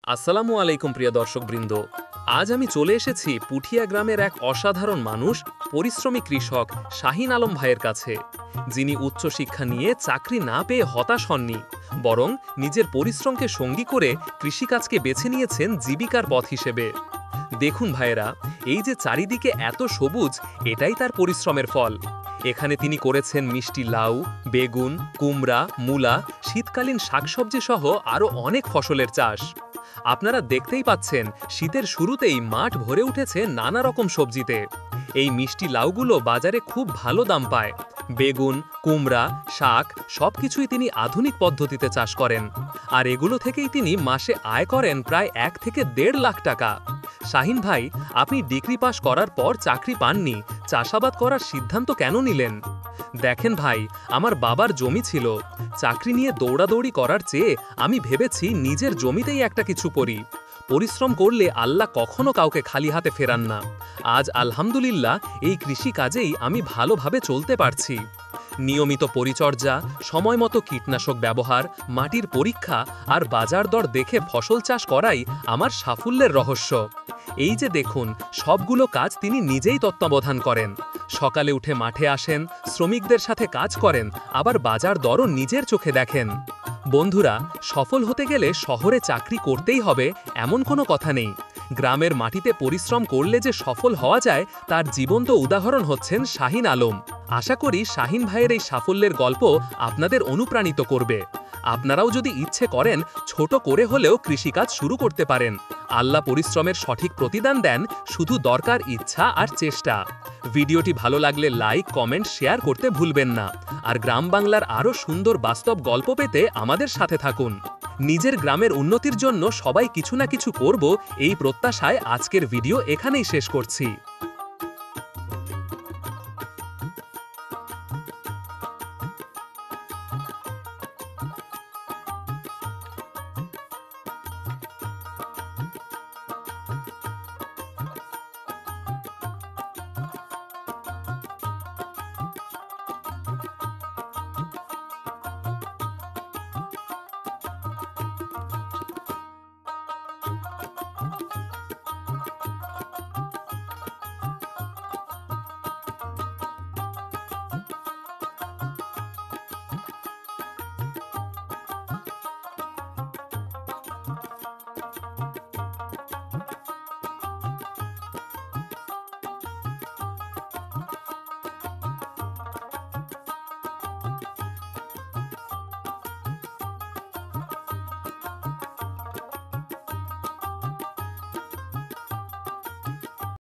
আসসালামু আলাইকুম প্রিয় দর্শকবৃন্দ। আজ আমি চলে এসেছি পুঠিয়া গ্রামের এক অসাধারণ মানুষ, পরিশ্রমী কৃষক শাহিন আলম ভাইয়ের কাছে, যিনি উচ্চশিক্ষা নিয়ে চাকরি না পেয়ে হতাশ হননি, বরং নিজের পরিশ্রমকে সঙ্গী করে কৃষিকাজকে বেছে নিয়েছেন জীবিকার পথ হিসেবে। দেখুন ভাইয়েরা, এই যে চারিদিকে এত সবুজ, এটাই তার পরিশ্রমের ফল। এখানে তিনি করেছেন মিষ্টি লাউ, বেগুন, কুমড়া, মূলা, শীতকালীন শাকসবজি সহ আরও অনেক ফসলের চাষ। আপনারা দেখতেই পাচ্ছেন, শীতের শুরুতেই মাঠ ভরে উঠেছে নানা রকম সবজিতে। এই মিষ্টি লাউগুলো বাজারে খুব ভালো দাম পায়। বেগুন, কুমড়া, শাক সবকিছুই তিনি আধুনিক পদ্ধতিতে চাষ করেন, আর এগুলো থেকেই তিনি মাসে আয় করেন প্রায় 1 থেকে 1.5 লাখ টাকা। শাহিন ভাই, আপনি ডিগ্রি পাশ করার পর চাকরি পাননি, চাষাবাদ করার সিদ্ধান্ত কেন নিলেন? দেখেন ভাই, আমার বাবার জমি ছিল। চাকরি নিয়ে দৌড়াদৌড়ি করার চেয়ে আমি ভেবেছি নিজের জমিতেই একটা কিছু করি। পরিশ্রম করলে আল্লাহ কখনো কাউকে খালি হাতে ফেরান না। আজ আলহামদুলিল্লাহ এই কৃষিকাজেই আমি ভালোভাবে চলতে পারছি। নিয়মিত পরিচর্যা, সময়মতো কীটনাশক ব্যবহার, মাটির পরীক্ষা আর বাজার দর দেখে ফসল চাষ করাই আমার সাফল্যের রহস্য। এই যে দেখুন, সবগুলো কাজ তিনি নিজেই তত্ত্বাবধান করেন। সকালে উঠে মাঠে আসেন, শ্রমিকদের সাথে কাজ করেন, আবার বাজার দরও নিজের চোখে দেখেন। বন্ধুরা, সফল হতে গেলে শহরে চাকরি করতেই হবে এমন কোনো কথা নেই। গ্রামের মাটিতে পরিশ্রম করলে যে সফল হওয়া যায়, তার জীবন্ত উদাহরণ হচ্ছেন শাহিন আলম। আশা করি শাহিন ভাইয়ের এই সাফল্যের গল্প আপনাদের অনুপ্রাণিত করবে। আপনারাও যদি ইচ্ছে করেন, ছোট করে হলেও কৃষিকাজ শুরু করতে পারেন। আল্লাহ পরিশ্রমের সঠিক প্রতিদান দেন, শুধু দরকার ইচ্ছা আর চেষ্টা। ভিডিওটি ভালো লাগলে লাইক, কমেন্ট, শেয়ার করতে ভুলবেন না। আর গ্রাম বাংলার আরও সুন্দর বাস্তব গল্প পেতে আমাদের সাথে থাকুন। নিজের গ্রামের উন্নতির জন্য সবাই কিছু না কিছু করব, এই প্রত্যাশায় আজকের ভিডিও এখানেই শেষ করছি।